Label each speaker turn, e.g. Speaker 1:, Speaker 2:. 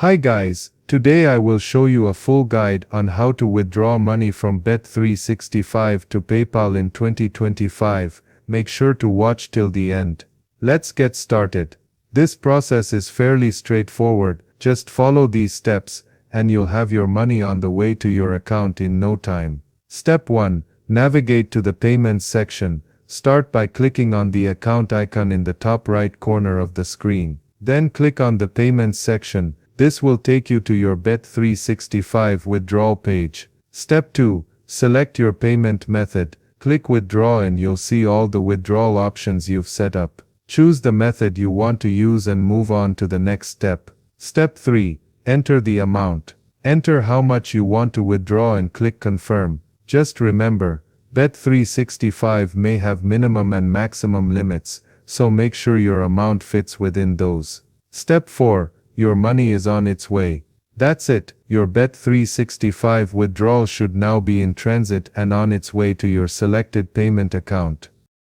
Speaker 1: Hi guys, today I will show you a full guide on how to withdraw money from BET365 to PayPal in 2025. Make sure to watch till the end. Let's get started. This process is fairly straightforward, just follow these steps, and you'll have your money on the way to your account in no time. Step 1. Navigate to the Payments section. Start by clicking on the account icon in the top right corner of the screen. Then click on the Payments section. This will take you to your BET365 withdrawal page. Step 2. Select your payment method. Click Withdraw and you'll see all the withdrawal options you've set up. Choose the method you want to use and move on to the next step. Step 3. Enter the amount. Enter how much you want to withdraw and click Confirm. Just remember, BET365 may have minimum and maximum limits, so make sure your amount fits within those. Step 4. Your money is on its way. That's it, your BET365 withdrawal should now be in transit and on its way to your selected payment account.